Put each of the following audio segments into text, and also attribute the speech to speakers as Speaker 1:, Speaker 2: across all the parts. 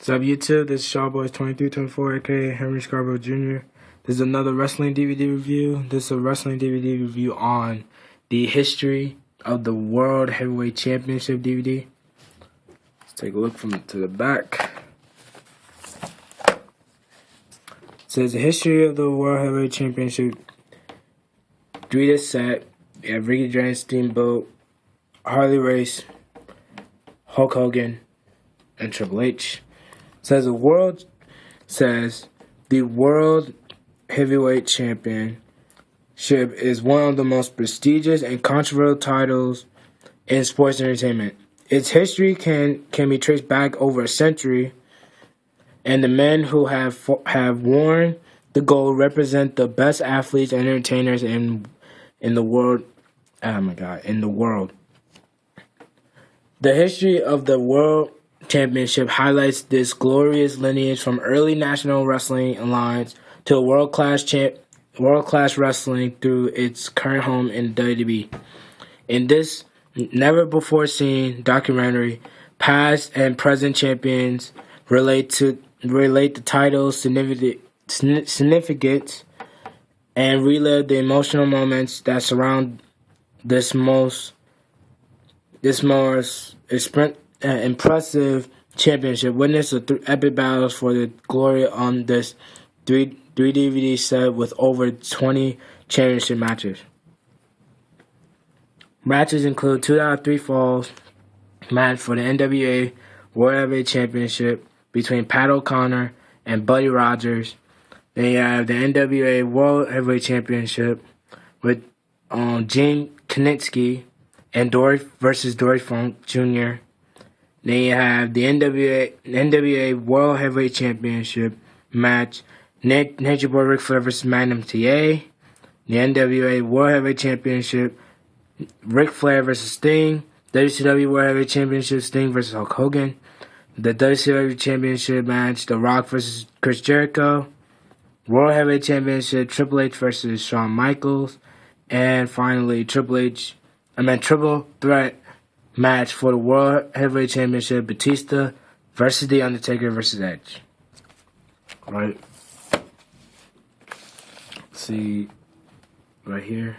Speaker 1: What's up, YouTube? This is Shawboys2324, aka Henry Scarborough Jr. This is another wrestling DVD review. This is a wrestling DVD review on the history of the World Heavyweight Championship DVD. Let's take a look to the back. It says the history of the World Heavyweight Championship. 3-disc set. You have Ricky Dragon, Steamboat, Harley Race, Hulk Hogan, and Triple H. Says the World Heavyweight Championship is one of the most prestigious and controversial titles in sports entertainment. Its history can be traced back over a century, and the men who have worn the gold represent the best athletes and entertainers in the world. Oh my God! In the world, the history of the World Championship highlights this glorious lineage from early National Wrestling Alliance to world-class wrestling through its current home in WWE. In this never-before-seen documentary, past and present champions relate the title's significance and relive the emotional moments that surround this most impressive championship. Witness the epic battles for the glory on this 3 DVD set with over 20 championship matches. Matches include 2 out of 3 falls match for the NWA World Heavyweight Championship between Pat O'Connor and Buddy Rogers. Then you have the NWA World Heavyweight Championship with Gene Kiniski and Dory versus Dory Funk Jr. Then you have the NWA World Heavyweight Championship match, Nature Boy Ric Flair versus Magnum TA. The NWA World Heavyweight Championship, Ric Flair versus Sting. WCW World Heavyweight Championship, Sting versus Hulk Hogan. The WCW Championship match, The Rock versus Chris Jericho. World Heavyweight Championship, Triple H versus Shawn Michaels. And finally, Triple Threat match for the World Heavyweight Championship, Batista versus The Undertaker versus Edge. Alright. See right here.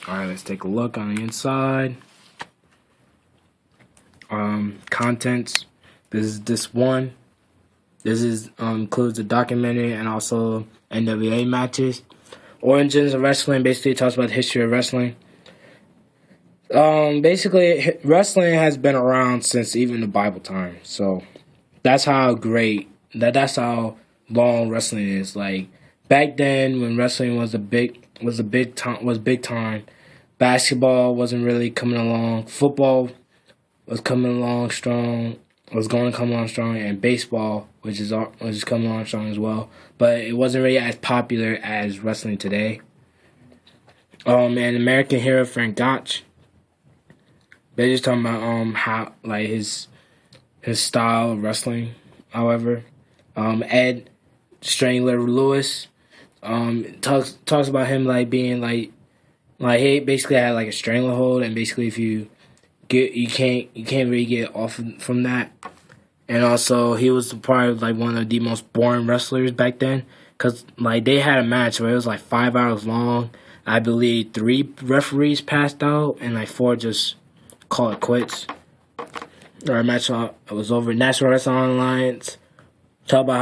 Speaker 1: Alright, let's take a look on the inside. Contents. This includes the documentary and also NWA matches. Origins of wrestling basically talks about the history of wrestling. Basically, wrestling has been around since even the Bible time. So that's how that's how long wrestling is. Like back then, when wrestling was big time. Basketball wasn't really coming along. Football was coming along strong. Was going to come along strong, and baseball, was coming along strong as well. But it wasn't really as popular as wrestling today. And American hero Frank Gotch. They're just talking about how like his style of wrestling. However, Ed Strangler Lewis talks about him like being like he basically had like a stranglehold, and basically if you can't really get off from that. And also he was probably like one of the most boring wrestlers back then, because like they had a match where it was like 5 hours long. I believe 3 referees passed out and like 4 just call it quits. Our match was over. National Wrestling Alliance. Talk about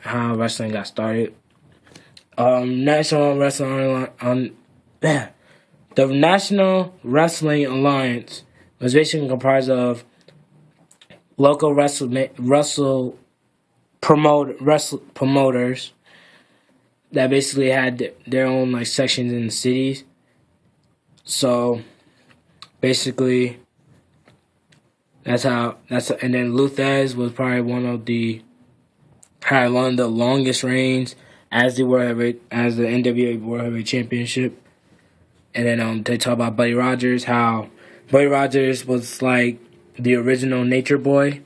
Speaker 1: how wrestling got started. National Wrestling the National Wrestling Alliance was basically comprised of local promoters that basically had their own like sections in the cities. So basically, and then Luthez was probably one of the longest reigns as the NWA World Heavyweight Championship. And then they talk about Buddy Rogers, how Buddy Rogers was like the original Nature Boy.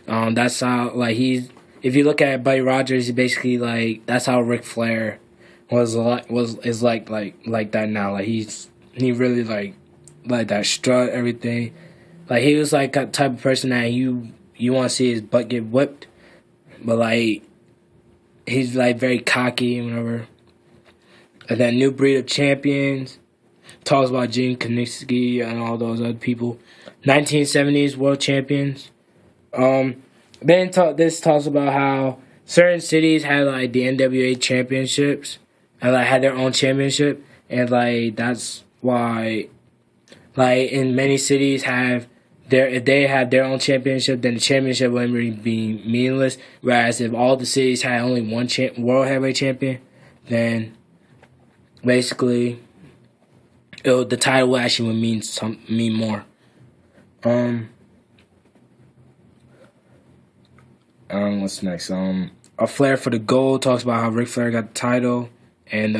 Speaker 1: That's how like if you look at Buddy Rogers, he basically like that's how Ric Flair is like that now. Like he really like that strut everything. Like he was like a type of person that you want to see his butt get whipped, but like he's like very cocky and whatever. And then New Breed of Champions talks about Gene Kiniski and all those other people. 1970s world champions. This talks about how certain cities had like the NWA championships and like had their own championship, and like that's why like in many cities have their if they have their own championship, then the championship wouldn't really be meaningless. Whereas if all the cities had only one world heavyweight champion, then basically the title would actually would mean more. What's next? A Flair for the Gold talks about how Ric Flair got the title, and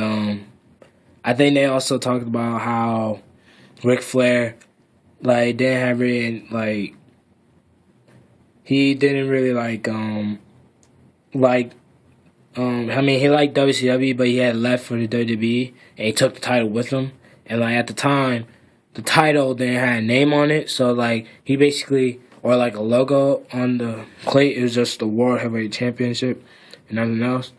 Speaker 1: I think they also talked about how Ric Flair like didn't have really like he didn't really I mean he liked WCW, but he had left for the WWE and he took the title with him, and like at the time the title didn't have a name on it, so like he basically or like a logo on the plate. It was just the World Heavyweight Championship and nothing else.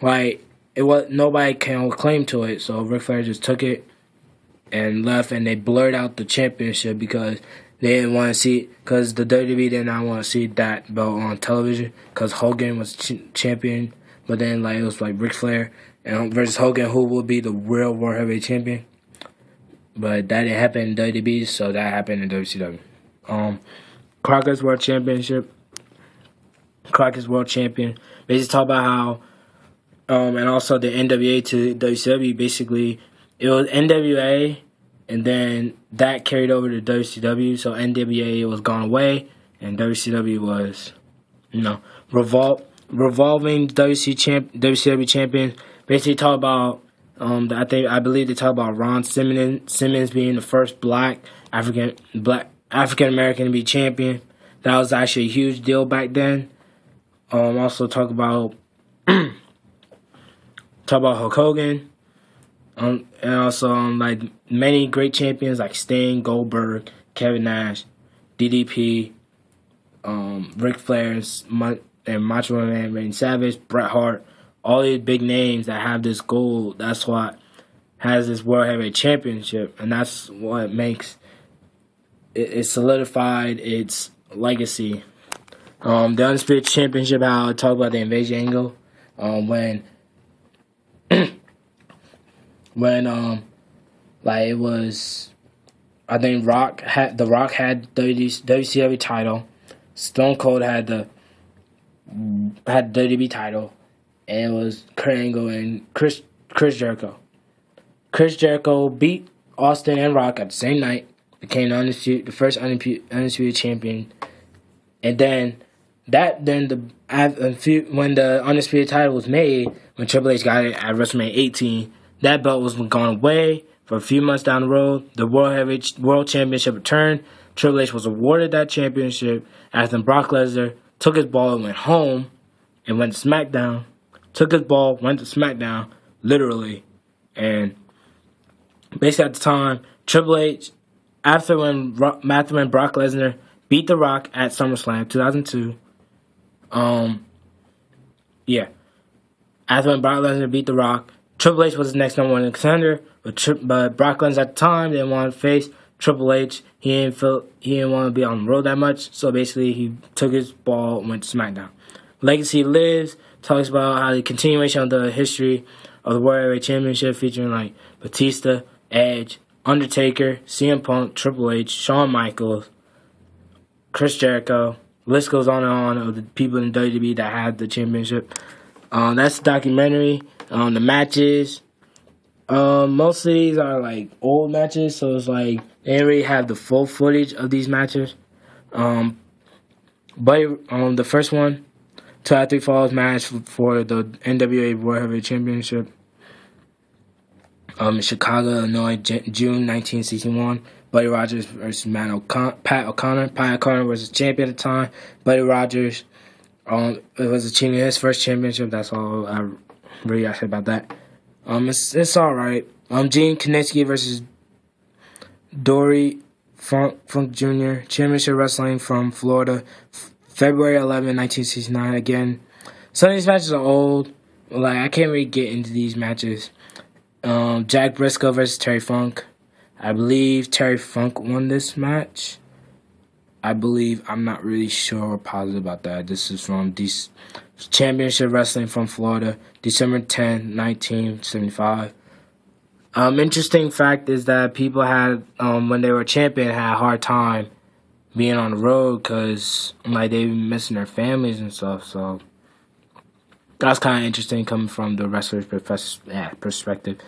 Speaker 1: Like it was nobody can claim to it, so Ric Flair just took it and left, and they blurred out the championship because they didn't want to see because the WWE did not want to see that belt on television because Hogan was champion, but then like it was like Ric Flair and versus Hogan, who will be the real World Heavyweight Champion. But that didn't happen in WWE, so that happened in WCW. Crockett's World Championship. Crockett's World Champion. Basically talk about how, and also the NWA to WCW. Basically, it was NWA, and then that carried over to WCW. So NWA was gone away, and WCW was, revolving WCW champion. Basically talk about, I believe they talk about Ron Simmons being the first black African American to be champion. That was actually a huge deal back then. Also talk about Hulk Hogan. And also like many great champions like Sting, Goldberg, Kevin Nash, DDP, Ric Flair, and Macho Man Randy Savage, Bret Hart. All these big names that have this gold. That's what has this World Heavyweight Championship, and that's what makes it solidified its legacy. The Undisputed Championship, how I talk about the invasion angle, when like it was, I think The Rock had the WCW title, Stone Cold had the WWE title, and it was Kurt Angle and Chris Jericho. Chris Jericho beat Austin and Rock at the same night, became the first undisputed champion, and then when the undisputed title was made, when Triple H got it at WrestleMania 18, that belt was gone away for a few months down the road. The World Championship returned. Triple H was awarded that championship after Brock Lesnar took his ball and went home and went to SmackDown. Took his ball, went to SmackDown, literally, and basically at the time, Triple H, after when Brock Lesnar beat The Rock at SummerSlam 2002, after when Brock Lesnar beat The Rock, Triple H was the next number one contender, but Brock Lesnar at the time didn't want to face Triple H. He didn't want to be on the road that much, so basically he took his ball and went to SmackDown. Legacy Lives talks about how the continuation of the history of the World Heavyweight Championship, featuring like Batista, Edge, Undertaker, CM Punk, Triple H, Shawn Michaels, Chris Jericho. The list goes on and on of the people in WWE that had the championship. That's the documentary. The matches. Most of these are like old matches, so it's like they didn't really have the full footage of these matches. But the first one, 2 out of 3 falls match for the NWA World Heavyweight Championship. In Chicago, Illinois, June 1961. Buddy Rogers versus Pat O'Connor. Pat O'Connor was the champion at the time. Buddy Rogers it was achieving his first championship. That's all I really got to say about that. It's all right. Gene Kiniski versus Dory Funk Jr. Championship Wrestling from Florida, February 11, 1969. Again, some of these matches are old. Like, I can't really get into these matches. Jack Briscoe versus Terry Funk. I believe Terry Funk won this match. I'm not really sure or positive about that. This is from Championship Wrestling from Florida, December 10, 1975. Interesting fact is that people had, when they were champion, had a hard time being on the road because, like, they were missing their families and stuff. So that's kind of interesting coming from the wrestler's perspective.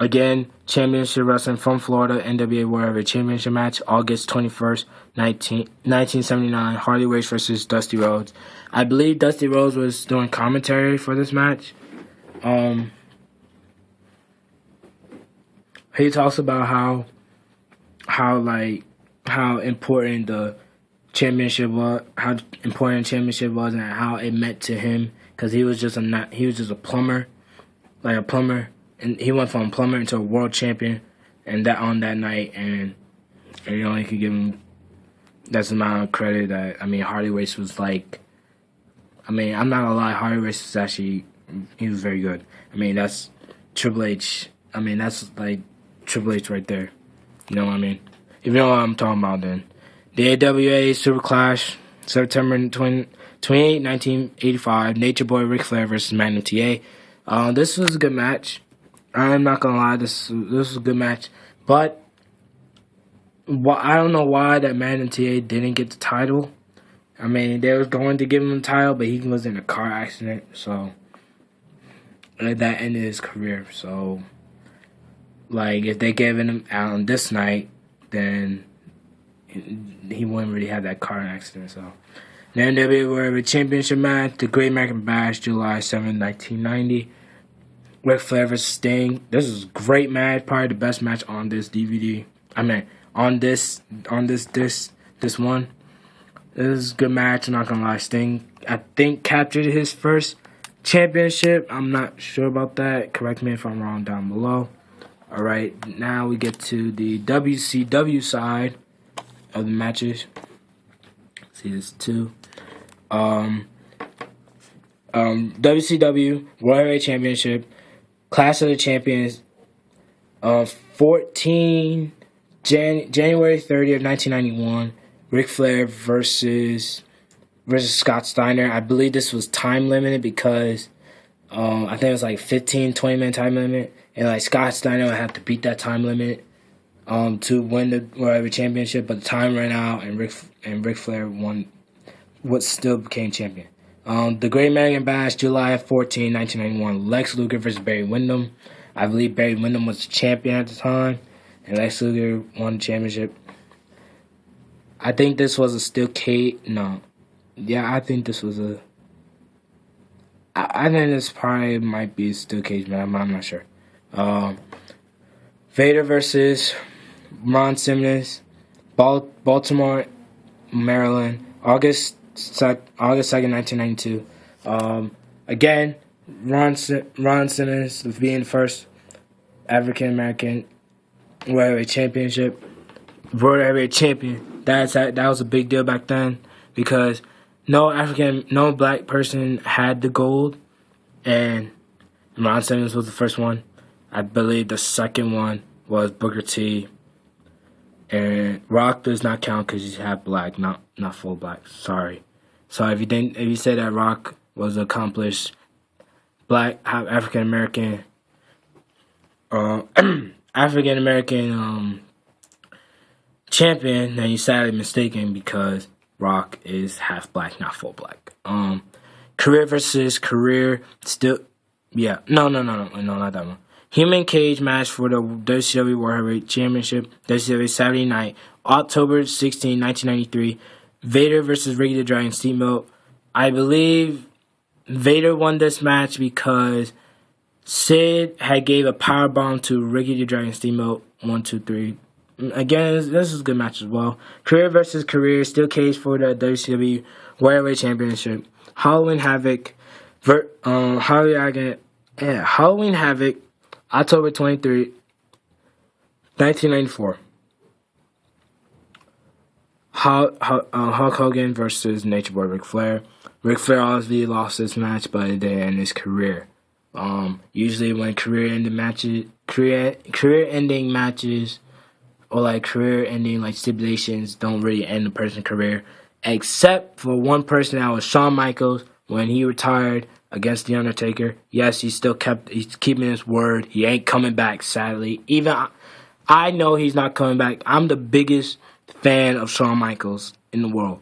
Speaker 1: Again, Championship Wrestling from Florida, NWA World Heavyweight Championship match, August 21st, 1979, Harley Race versus Dusty Rhodes. I believe Dusty Rhodes was doing commentary for this match. He talks about how important the championship was, and how it meant to him, because he was just a plumber, and he went from a plumber into a world champion, and that on that night, and you know, he could give him that's the amount of credit that, I mean, Harley Race was like, I mean, I'm not gonna lie, Harley Race is actually, he was very good. I mean, that's Triple H. I mean, that's like Triple H right there. You know what I mean? If you know what I'm talking about, then. The AWA Super Clash, September 28, 1985, Nature Boy Ric Flair versus Magnum TA. This was a good match. I'm not gonna lie, this was a good match. But I don't know why that Magnum TA didn't get the title. I mean, they was going to give him the title, but he was in a car accident, so that ended his career. So, like, if they gave him out on this night, then he wouldn't really have that car accident. So, the NWA World Heavyweight Championship match, the Great American Bash, July 7, 1990. Ric Flair vs. Sting. This is a great match, probably the best match on this DVD. I mean, on this one. This is a good match, I'm not gonna lie. Sting, I think, captured his first championship. I'm not sure about that. Correct me if I'm wrong down below. Alright, now we get to the WCW side of the matches. See, this two. WCW World Heavyweight Championship, Clash of the Champions, January 30th, 1991. Ric Flair versus Scott Steiner. I believe this was time limited because I think it was like 20 minute time limit, and like Scott Steiner would have to beat that time limit to win the World Heavyweight Championship, but the time ran out, and Ric Flair won, what still became champion. The Great American Bash, July 14, 1991. Lex Luger versus Barry Windham. I believe Barry Windham was the champion at the time, and Lex Luger won the championship. I think this was a steel cage. No. Yeah, I think this was a... I think this probably might be a steel cage, but I'm not sure. Vader versus Ron Simmons, Baltimore, Maryland, August 2nd, 1992. Again, Ron Simmons being the first African American World Heavyweight Championship, World Heavyweight Champion. That was a big deal back then because no black person had the gold, and Ron Simmons was the first one. I believe the second one was Booker T. And Rock does not count because he's half black, not full black. Sorry. So if you say that Rock was an accomplished black African American champion, then you're sadly mistaken because Rock is half black, not full black. Career versus career, still, yeah, no, not that one. Human cage match for the WCW World Heavyweight Championship, WCW Saturday night, October 16, 1993. Vader versus Ricky the Dragon Steamboat. I believe Vader won this match because Sid had gave a powerbomb to Ricky the Dragon Steamboat. 1, 2, 3. Again, this is a good match as well. Career versus career, steel cage for the WCW World Heavyweight Championship. Halloween Havoc, Halloween Havoc, October 23, 1994. Hulk Hogan versus Nature Boy Ric Flair. Ric Flair obviously lost this match, but it didn't end his career. Usually when career-ending matches, or like career-ending like stipulations don't really end a person's career, except for one person, that was Shawn Michaels when he retired against The Undertaker. Yes, he's keeping his word. He ain't coming back, sadly. Even I know he's not coming back. I'm the biggest fan of Shawn Michaels in the world.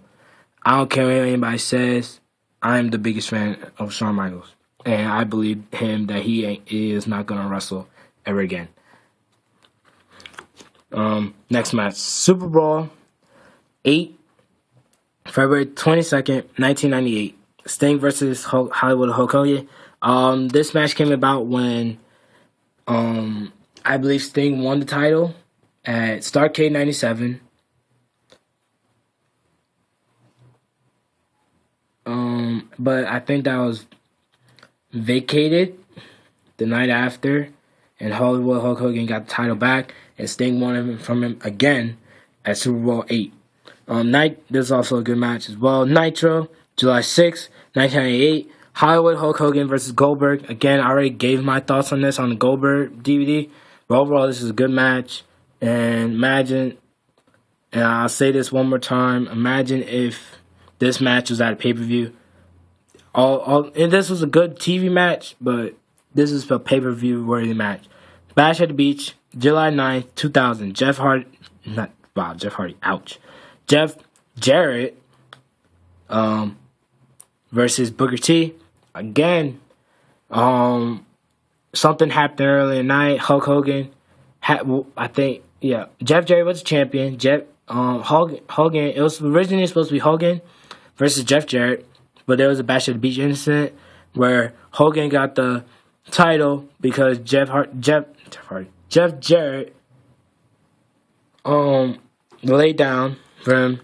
Speaker 1: I don't care what anybody says. I'm the biggest fan of Shawn Michaels. And I believe him that he is not going to wrestle ever again. Next match, Super Bowl 8, February 22nd, 1998. Sting versus Hollywood Hulk Hogan. This match came about when I believe Sting won the title at Starrcade 97. But I think that was vacated the night after, and Hollywood Hulk Hogan got the title back, and Sting won it from him again at Super Bowl 8. There's also a good match as well. Nitro, July 6th, 1998. Hollywood Hulk Hogan versus Goldberg. Again, I already gave my thoughts on this on the Goldberg DVD, but overall, this is a good match. And imagine, and I'll say this one more time, imagine if this match was at a pay-per-view. And this was a good TV match, but this is a pay-per-view worthy match. Bash at the Beach, July 9th, 2000. Jeff Jarrett versus Booker T. Again, something happened earlier night. Hulk Hogan Jeff Jarrett was the champion. Hogan, it was originally supposed to be Hogan versus Jeff Jarrett, but there was a Bash at the Beach incident where Hogan got the title because Jeff Jarrett laid down for him.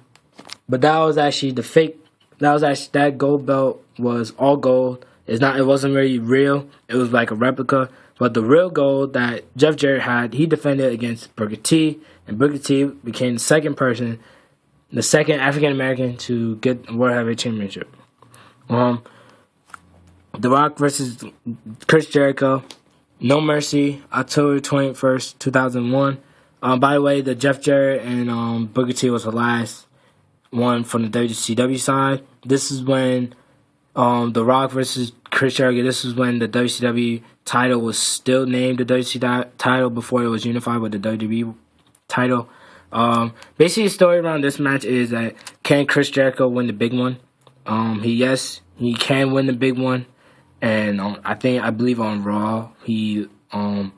Speaker 1: But that was actually the fake. That gold belt was all gold. It wasn't really real. It was like a replica. But the real gold that Jeff Jarrett had, he defended against Booker T, and Booker T became the second African American to get the World Heavyweight Championship. The Rock versus Chris Jericho, No Mercy, October 21st, 2001. By the way, the Jeff Jarrett and Booker T was the last one from the WCW side. This is when The Rock versus Chris Jericho, this is when the WCW title was still named the WCW title before it was unified with the WWE title. Basically, the story around this match is that can Chris Jericho win the big one? He can win the big one. And I believe on Raw, he a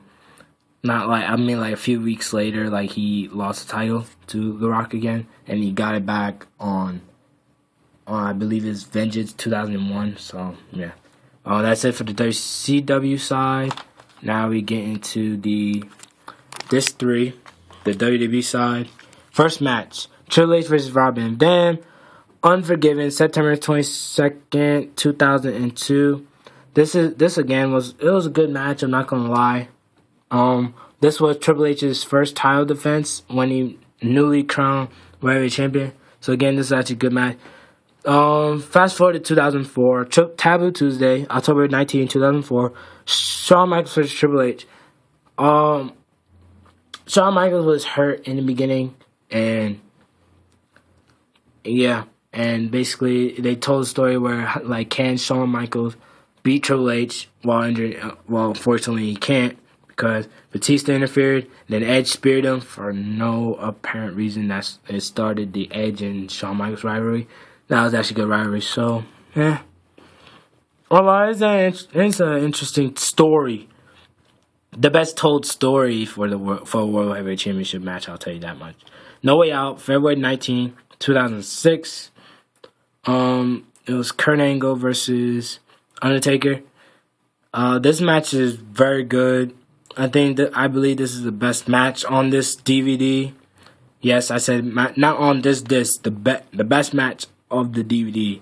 Speaker 1: few weeks later, like he lost the title to The Rock again, and he got it back on I believe it's Vengeance 2001. So yeah, that's it for the WCW side. Now we get into the WWE side. First match: Triple H versus Rob Van Dam. Unforgiven, September 22nd, 2002. This again was a good match. I'm not gonna lie. This was Triple H's first title defense when he newly crowned World Heavyweight Champion. So again, this is actually a good match. Fast forward to 2004, Taboo Tuesday, October 19, 2004. Shawn Michaels versus Triple H. Shawn Michaels was hurt in the beginning, and basically they told a story where like can Shawn Michaels beat Triple H while injured? Well, unfortunately he can't because Batista interfered. Then Edge speared him for no apparent reason. It started the Edge and Shawn Michaels rivalry. That was actually a good rivalry. So yeah, well, it's an interesting story. The best told story for a World Heavyweight Championship match. I'll tell you that much. No Way Out, February 19, 2006. It was Kurt Angle versus Undertaker. This match is very good. I believe this is the best match on this DVD. Yes, I said not on this disc. The best match of the DVD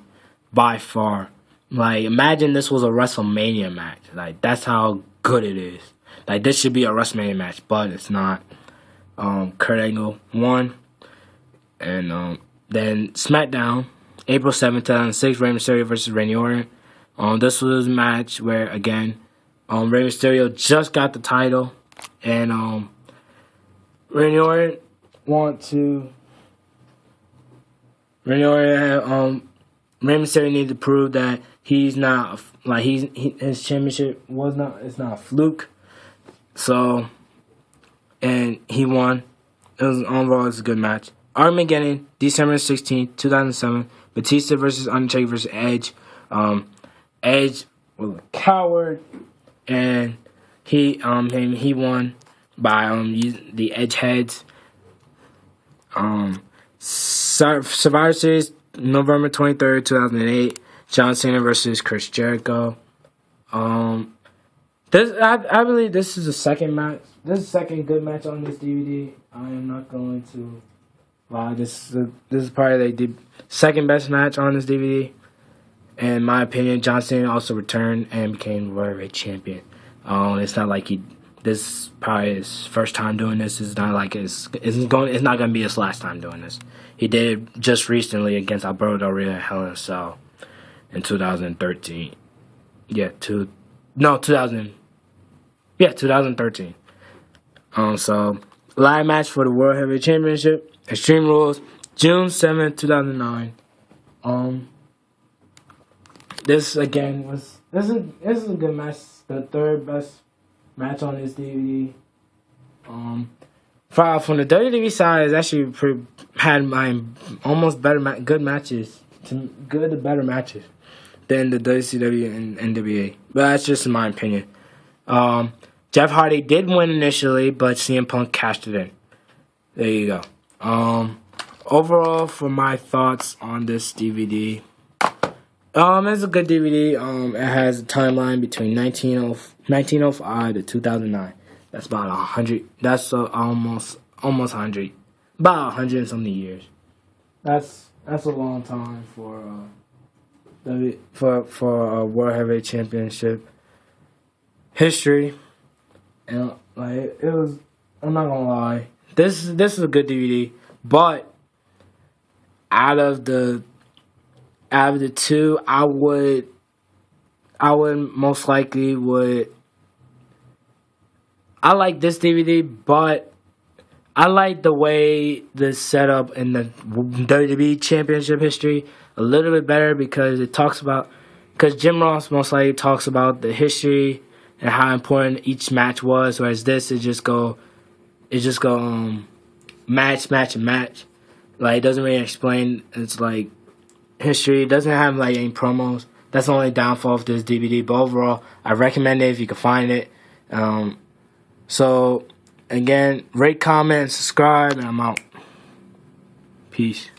Speaker 1: by far. Like imagine this was a WrestleMania match. Like that's how good it is. Like this should be a WrestleMania match, but it's not. Kurt Angle won, and Then SmackDown, April 7th, 2006, Rey Mysterio versus Randy Orton. This was a match where, again, Rey Mysterio just got the title, and Randy Orton Rey Mysterio needed to prove that he's not his championship it's not a fluke. So, and he won. Overall, it was a good match. Armageddon, December 16th, 2007. Batista versus Undertaker versus Edge. Edge was a coward, and he won by using the Edge heads. Survivor Series, November 23rd, 2008. John Cena versus Chris Jericho. I believe this is the second match. This is the second good match on this DVD. I am not going to lie. This is probably the second best match on this DVD. In my opinion, John Cena also returned and became World Heavyweight Champion. It's not like this is probably his first time doing this. It's not like it's not going to be his last time doing this. He did just recently against Alberto Del Rio and Hell in a Cell in 2013. 2013. So live match for the World Heavyweight Championship, Extreme Rules, June 7th, 2009. This again this is a good match. The third best match on this DVD. From the WWE side, it's actually had my almost better better matches than the WCW and NWA. But that's just in my opinion. Jeff Hardy did win initially, but CM Punk cashed it in. There you go. Overall, for my thoughts on this DVD, it's a good DVD. It has a timeline between 1905 to 2009. That's about 100. That's almost 100. About 100 and something years. That's a long time for World Heavyweight Championship history. And it was. I'm not gonna lie. This is a good DVD, but out of the two, I would most likely would. I like this DVD, but I like the way this set up in the WWE Championship history a little bit better because Jim Ross most likely talks about the history and how important each match was, whereas this is just go match. Like, it doesn't really explain. It's like history. It doesn't have like any promos. That's the only downfall of this DVD. But overall, I recommend it if you can find it. So again, rate, comment, and subscribe, and I'm out. Peace.